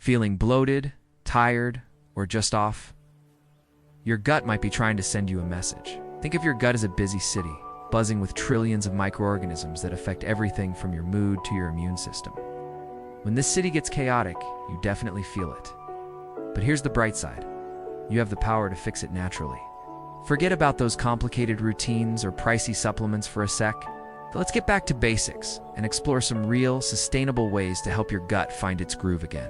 Feeling bloated, tired, or just off? Your gut might be trying to send you a message. Think of your gut as a busy city, buzzing with trillions of microorganisms that affect everything from your mood to your immune system. When this city gets chaotic, you definitely feel it. But here's the bright side. You have the power to fix it naturally. Forget about those complicated routines or pricey supplements for a sec. Let's get back to basics and explore some real, sustainable ways to help your gut find its groove again.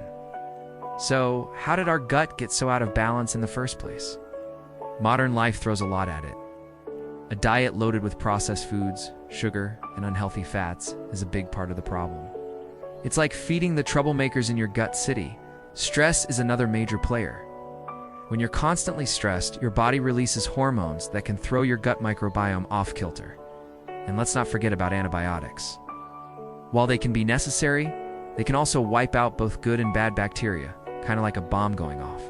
So, how did our gut get so out of balance in the first place? Modern life throws a lot at it. A diet loaded with processed foods, sugar, and unhealthy fats is a big part of the problem. It's like feeding the troublemakers in your gut city. Stress is another major player. When you're constantly stressed, your body releases hormones that can throw your gut microbiome off kilter. And let's not forget about antibiotics. While they can be necessary, they can also wipe out both good and bad bacteria, kind of like a bomb going off.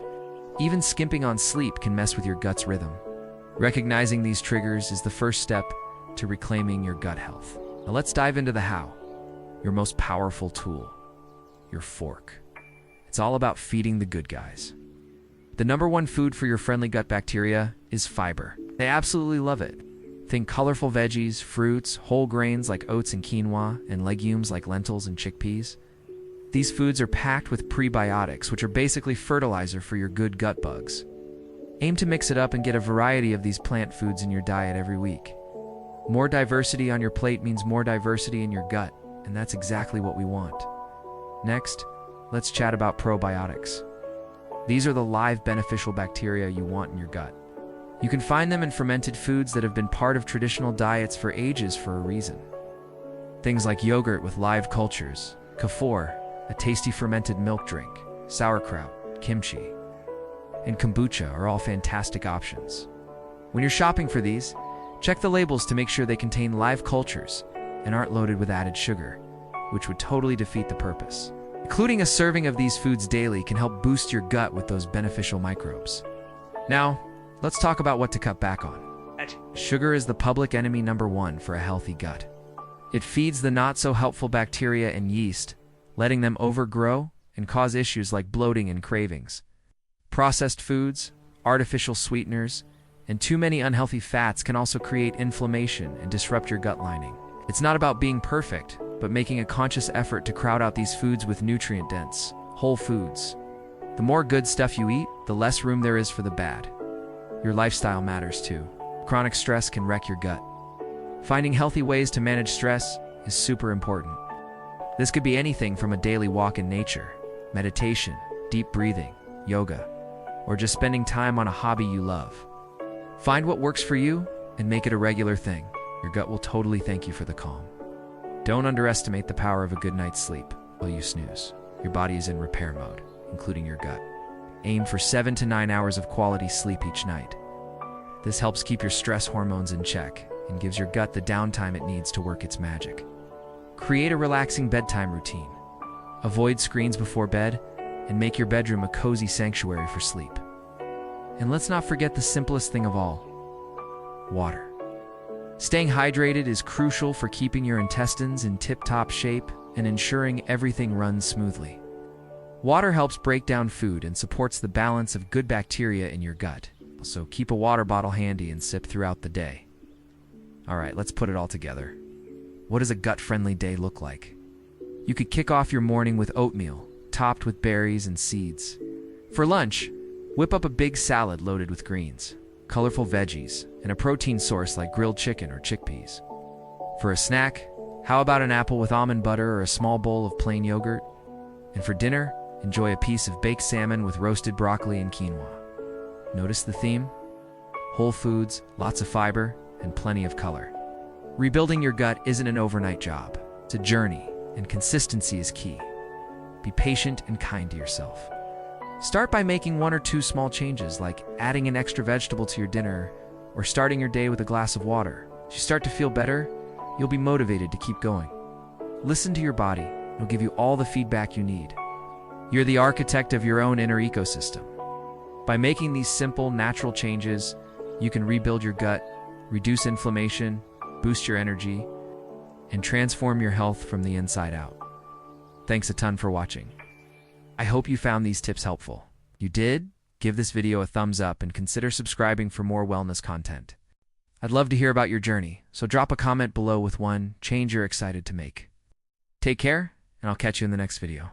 Even skimping on sleep can mess with your gut's rhythm. Recognizing these triggers is the first step to reclaiming your gut health. Now let's dive into the how. Your most powerful tool, your fork. It's all about feeding the good guys. The number one food for your friendly gut bacteria is fiber. They absolutely love it. Think colorful veggies, fruits, whole grains like oats and quinoa, and legumes like lentils and chickpeas. These foods are packed with prebiotics, which are basically fertilizer for your good gut bugs. Aim to mix it up and get a variety of these plant foods in your diet every week. More diversity on your plate means more diversity in your gut, and that's exactly what we want. Next, let's chat about probiotics. These are the live beneficial bacteria you want in your gut. You can find them in fermented foods that have been part of traditional diets for ages for a reason. Things like yogurt with live cultures, kefir, a tasty fermented milk drink, sauerkraut, kimchi, and kombucha are all fantastic options. When you're shopping for these, check the labels to make sure they contain live cultures and aren't loaded with added sugar, which would totally defeat the purpose. Including a serving of these foods daily can help boost your gut with those beneficial microbes. Now, let's talk about what to cut back on. Sugar is the public enemy number one for a healthy gut. It feeds the not-so-helpful bacteria and yeast, letting them overgrow and cause issues like bloating and cravings. Processed foods, artificial sweeteners, and too many unhealthy fats can also create inflammation and disrupt your gut lining. It's not about being perfect, but making a conscious effort to crowd out these foods with nutrient-dense, whole foods. The more good stuff you eat, the less room there is for the bad. Your lifestyle matters too. Chronic stress can wreck your gut. Finding healthy ways to manage stress is super important. This could be anything from a daily walk in nature, meditation, deep breathing, yoga, or just spending time on a hobby you love. Find what works for you and make it a regular thing. Your gut will totally thank you for the calm. Don't underestimate the power of a good night's sleep while you snooze. Your body is in repair mode, including your gut. Aim for 7 to 9 hours of quality sleep each night. This helps keep your stress hormones in check and gives your gut the downtime it needs to work its magic. Create a relaxing bedtime routine. Avoid screens before bed and make your bedroom a cozy sanctuary for sleep. And let's not forget the simplest thing of all, water. Staying hydrated is crucial for keeping your intestines in tip-top shape and ensuring everything runs smoothly. Water helps break down food and supports the balance of good bacteria in your gut. So keep a water bottle handy and sip throughout the day. All right, let's put it all together. What does a gut-friendly day look like? You could kick off your morning with oatmeal, topped with berries and seeds. For lunch, whip up a big salad loaded with greens, colorful veggies, and a protein source like grilled chicken or chickpeas. For a snack, how about an apple with almond butter or a small bowl of plain yogurt? And for dinner, enjoy a piece of baked salmon with roasted broccoli and quinoa. Notice the theme? Whole foods, lots of fiber, and plenty of color. Rebuilding your gut isn't an overnight job. It's a journey, and consistency is key. Be patient and kind to yourself. Start by making 1 or 2 small changes, like adding an extra vegetable to your dinner or starting your day with a glass of water. As you start to feel better, you'll be motivated to keep going. Listen to your body. It'll give you all the feedback you need. You're the architect of your own inner ecosystem. By making these simple, natural changes, you can rebuild your gut, reduce inflammation, boost your energy, and transform your health from the inside out. Thanks a ton for watching. I hope you found these tips helpful. If you did, give this video a thumbs up and consider subscribing for more wellness content. I'd love to hear about your journey, so drop a comment below with one change you're excited to make. Take care, and I'll catch you in the next video.